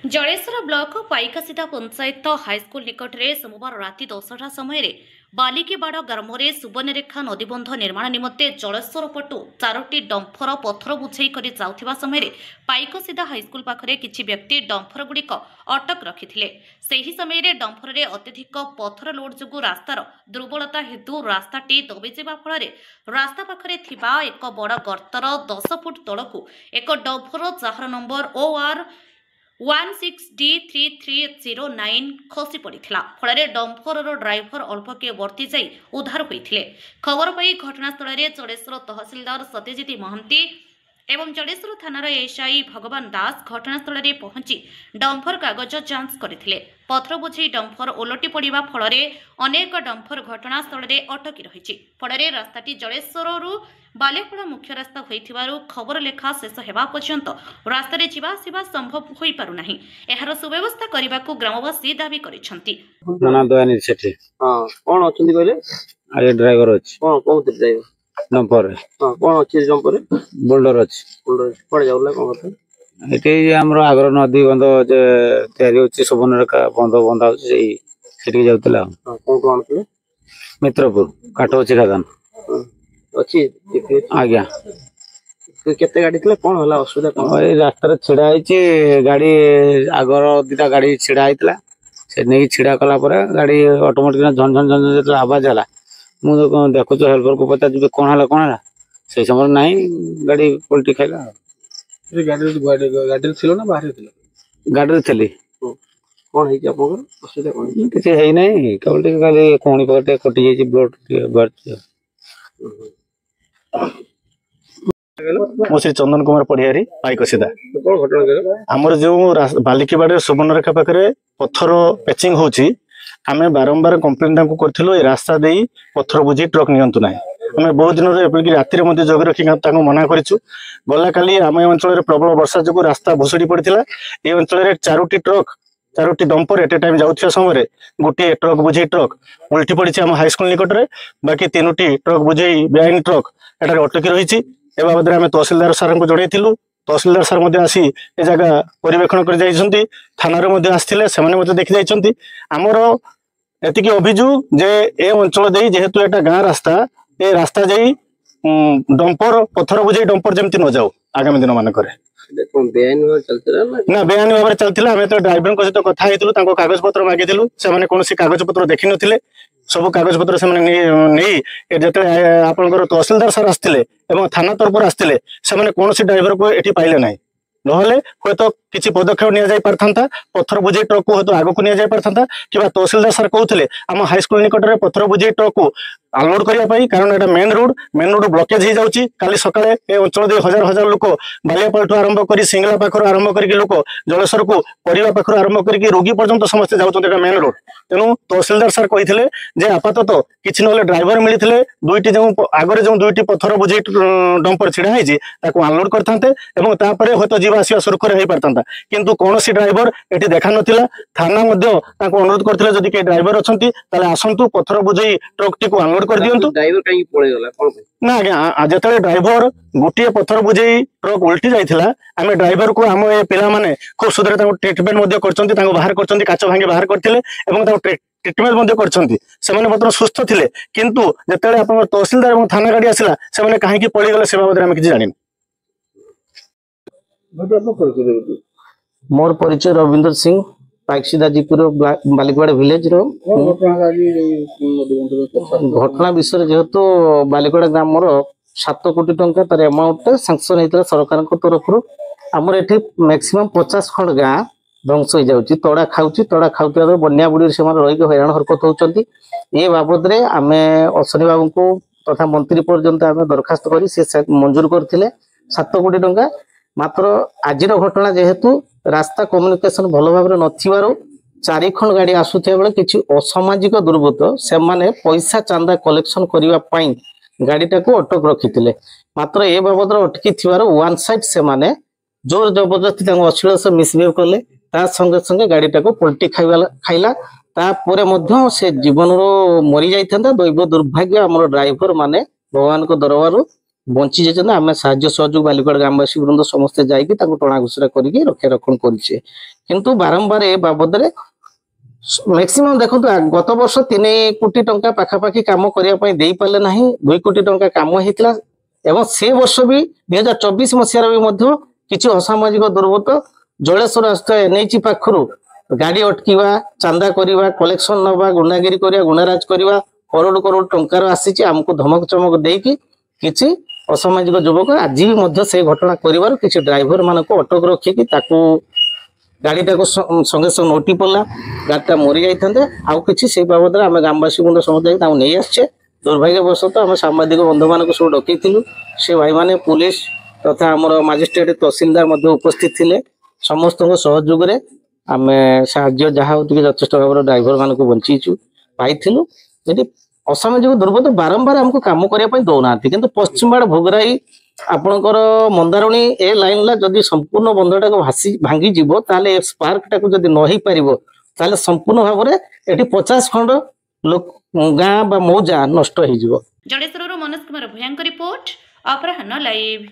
Jaleshwar block पाइकासीधा panchayat high school निकट में सोमवार राति 10टा समय बालिकीबाड़ ग्राम सुवर्णरेखा नदीबंध निर्माण निमंते जलेश्वर पटु 4टी डंफर पथर बुझे जाउथिबा समय पाइकासीधा हाईस्कल पाखरे किछि व्यक्ति डंफर गुड़िक अटक रखिथिले। सेही समय डंफर रे अत्यधिक पथर लोड जोगु रास्तार दुर्बलता हेतु रास्ताटी दबिजिबा फल रास्ता पाखरे थिबा एक बड़ गर्तर 10 फुट तलकू एक dumper jar number OR 16D3309 खसी पड़ा फल डंफर ड्राइवर अल्पके वर्ती जाई उद्धार होते। खबर पाई घटनास्थल में जलेश्वर तहसिलदार सत्यजित महांती एवं जलेश्वर थानार एसआई भगवान दास घटनास्थल में पहुंची डंफर कागज जांच करथिले। पथर बुझे डंफर ओलटी पड़ा फल अनेक डंफर घटनास्थल में अटकी रही फल रास्ताटी जलेश्वर बालेपड़ा मुख्य रास्ता होइथिबारु खबर लेखा शेष हेबा पर्यंत रास्ता रे जीवा आसिबा संभव होई पारु नाही। एहार सुव्यवस्था करबाकू ग्रामवासी दाबी करिसंती। नाना दयानी सेठी हां कोन अछंती कहले आरे ड्राइवर अछि कोन कोन ड्राइवर नंबर हां कोन अछि नंबर बोल्डर अछि बोल्डर पड़ जाउला कोन କଥା एते हमरो आगर नदी बंद जे तयारी होछि सुवर्णरेखा बंद बंद होछि सेठी जाउतला। हां कोन थे मित्रपुर काटोची खादान अच्छी आज्ञा केते गाड़ी थिले कोन होला असुविधा कोन ए रास्ता रे छिड़ा आइछि गाड़ी आगर दिटा गाड़ी छिड़ा आइतला से नै छिड़ा कला परे गाड़ी ऑटोमेटिक झन झन झन जे आवाज हला मु देखु तो हेल्पर को पता जे कोन हला से समय नाही गाड़ी पलटी खाइला। ए गाड़ी थिलो ना बाहर थिलो गाड़ी रे थली कोन है कि आपन असुविधा कोन किछि है नै केवल खाली कोणी पटे कटि जाई ब्लड बर्च। मो श्री चंदन कुमार पढ़ियारी पाइकासीधा आमर जो बालिकीबाड़ सुवर्णरेखा पाखे पत्थर पैचिंग होची आमे बारंबार कंप्लेन करथिलु ए रास्ता देई पत्थर बुझी ट्रक नियंतु नाही। आमे बहुत दिन रे राति रे जग रखी मना करिछु। गला काली आम अंचल प्रबल वर्षा जो रास्ता भुसुड़ी पड़ता ए अंचल 4टी ट्रक 4टी डंपर एट ए टाइम जाउथिया समय गोटे ट्रक बुझे ट्रक उल्टी पड़ी आम हाईस्कल निकट में बाकी 3टी ट्रक बुझे बेआईन ट्रक एटारे अटकी रही ए बाबद आम तहसिलदार सार को जनइलु। तहसिलदार सार आसी ए जगह पर्यवेक्षण कर थाना से देखी जाइछन्ति। आमर एतिकी अभियोग जे ए अंचल दे जेहेतु एटा गाँ रास्ता ए रास्ता जाई डंपर पत्थर बुझे डंपर जमती न जाऊ आगामी दिन मानक ना बेआईन भाव चलता। आम तो ड्राइवर सहित कथा होता कागज पत्र मागिलु से कौन कागज पत्र देखी नथिले सब कागज पत्र से जो आपंकर तहसिलदार सार आसते थाना तरफ आसते कौन ड्राइवर को ये पाइले ना नहले हे तो किसी पदक्षेप नि पारथा पत्थर बुझे ट्रक को हूँ आग को नि पारथा कि तहसिलदार सार कहते आम हाईस्कल निकट में पत्थर बुझे ट्रक को अनलोड करने कारण एटा मेन रोड ब्लकेज हो जाऊँगी। काली सकाळे ए अंचल दे हजार हजार लोक बालियापाल आरंभ कर सिंगला पाखर आरंभ कर लोक जलेश्वर को परिवा पाखर आरंभ कर रोगी पर्यंत समस्त जाऊँच मेन रोड। तेणु तहसिलदार सार कहते आपातत किसी ना ड्राइवर मिलते 2टी जो आगे जो 2टी पत्थर बुझे डंपर छिड़ा है अनलोड करते हे तो जीवा आसवा सुरखुर हो पारता किंतु कौन ड्राइवर ये देखा नाला। थाना अनुरोध करते जदि कई ड्राइवर अच्छा आसतु पत्थर बुझे ट्रक टी को अनलोड कर दिंतु ना आज्ञा जो ड्राइवर गोटे पत्थर बुझे ट्रक उल्टी जाइला आम ड्राइवर को आम ए पिला माने खूब सुधर ट्रिटमेंट बाहर कर काच भांगी बाहर करते ट्रिटमेंट कर सुस्थ थे किंतु जिते आप तहसिलदार और थाना गाड़ी आसला से कहीं पड़गले से बाबद आम किसी जानी। मोर परिचय रविंदर सिंह पाइकासीधा जीपुर बालिकवाड़ा विलेज घटना विषय जेहेतु बालिकवाड़ा ग्राम 7 कोटी टंका तार अमाउंट सांक्शन होता सरकार तरफ आमर ये मैक्सिमम 50 खंड गाँ ध्वंस हो जाऊँगी तड़ा खाऊ बन्या बुड़ी से रही हैरान हरकत होती। ये बाबद आम अश्विनी बाबू को तथा मंत्री पर्यंत आम दरखास्त कर मंजूर करते 7 कोटी टंका मात्र आजिर घटना जेहेतु रास्ता कम्युनिकेशन भल भाव नथिबारो 4 खंड गाड़ी आसुथिया बेले किछि असामाजिक दुर्बृत्त से माने पैसा चांदा कलेक्शन करिवा पई गाड़ीटा को अटक रखिथिले मात्र ए बाबद अटकी थिबारो वन साइड से माने जोर जबरदस्ती अश्लील से मिसबिहेव कले ता संगे संगे गाड़ीटा को पलटी खाइला तापर मध्य से जीवन रो मरी जाइथंदा। दैव दुर्भाग्य हमर ड्राइवर माने भगवान को दरबार ବଞ୍ଚି ଯାଇଛନ୍ତି। ଆମେ ସାହାଯ୍ୟ ସହଯୋଗ ବାଲିପାଳ ଗ୍ରାମବାସୀ ବୃନ୍ଦ ସମସ୍ତେ ଯାଇକି ତାଙ୍କୁ ଟଣା ଘୋଷରା କରିକି ରକ୍ଷା ରକ୍ଷଣ କରିଛେ। କିନ୍ତୁ ବାରମ୍ବାର ଏ ବାବଦରେ ମ୍ୟାକ୍ସିମମ୍ ଦେଖନ୍ତୁ ଗତ ବର୍ଷ 3 କୋଟି ଟଙ୍କା ପାଖାପାଖି କାମ କରିବା ପାଇଁ ଦେଇପାରିଲେ ନାହିଁ। 2 କୋଟି ଟଙ୍କା କାମ ହେଇଥିଲା ଏବଂ ସେ ବର୍ଷ ବି 2024 ମସିହାରେ ବି ମଧ୍ୟ କିଛି ଅସାମାଜିକ ଦୁର୍ବୃତ୍ତ ଜଳେଶ୍ୱର ଆସୁଥିବା ଏନ୍ଏଚି ପାଖରୁ ଗାଡି ଅଟକିବା, ଚାନ୍ଦା କରିବା, କଲେକ୍ସନ ନବା, ଗୁଣ୍ଡାଗିରି କରିବା, ଗୁଣାରାଜ କରିବା, କରୋଡ଼ କରୋଡ଼ ଟଙ୍କାର ଆସିଛି। ଆମକୁ ଧମକ ଚମକ ଦେଇକି କିଛି ଅସାମାଜିକ ଯୁବକ ଆଜି ବି ମଧ୍ୟ ସେ ଘଟଣା କରିବାରୁ କିଛି ଡ୍ରାଇଭର ମାନଙ୍କୁ ଅଟକ ରଖିକି ତାକୁ ଗାଡିଟାକୁ ସଙ୍ଗେ ସଙ୍ଗେ ନୋଟି ପଡିଲା, ଗାଡିଟା ମରି ଯାଇଥାନ୍ତେ। ଆଉ କିଛି ସେଇ ବାବଦରେ ଆମେ ଗ୍ରାମବାସୀ ବୃନ୍ଦ ସମସ୍ତେ ତାଙ୍କୁ ନେଇ ଆସିଛେ। ଦୁର୍ଭାଗ୍ୟବଶତଃ ଆମେ ସାମ୍ବାଦିକ ବନ୍ଧୁମାନଙ୍କୁ ସବୁ ଡକେଇଥିଲୁ। ସେ ଭାଇମାନେ ପୁଲିସ ତଥା ଆମର ମାଜିଷ୍ଟ୍ରେଟ ତହସିଲଦାର ମଧ୍ୟ ଉପସ୍ଥିତ ଥିଲେ। ସମସ୍ତଙ୍କ ସହଯୋଗରେ ଆମେ ସାହାଯ୍ୟ ଯାହା ହଉ ଟିକେ ଯଥେଷ୍ଟ ଭାବରେ ଡ୍ରାଇଭର ମାନଙ୍କୁ ବଞ୍ଚିଛୁ ପାଇଥିଲୁ। ଏଠି ଅସାମାଜିକ ଦୁର୍ବୃତ୍ତ ବାରମ୍ବାର ଆମକୁ କାମ କରିବା ପାଇଁ ଦଉନାହାନ୍ତି। କିନ୍ତୁ ପଶ୍ଚିମବାଡ଼ ଭୋଗରାଇ ଆପଣଙ୍କର ମନ୍ଦାରଣୀ ଏ ଲାଇନଲା ଯଦି ସମ୍ପୂର୍ଣ୍ଣ ବନ୍ଧଟାକୁ ଭାଙ୍ଗିଯିବ ତାହେଲେ ଏ ସ୍ପାର୍କଟାକୁ ଯଦି ନ ହେଇପାରିବ ତାହେଲେ ସମ୍ପୂର୍ଣ୍ଣ ଭାବରେ ଏଠି 50 ଖଣ୍ଡ ଗାଁ ବା ମୌଜା ନଷ୍ଟ ହେଇଯିବ। ଜଳେଶ୍ୱରରୁ ମନୋଜ କୁମାର ଭୂୟାଙ୍କ ରିପୋର୍ଟ, ଅପରାହ୍ନ ଲାଇଭ୍।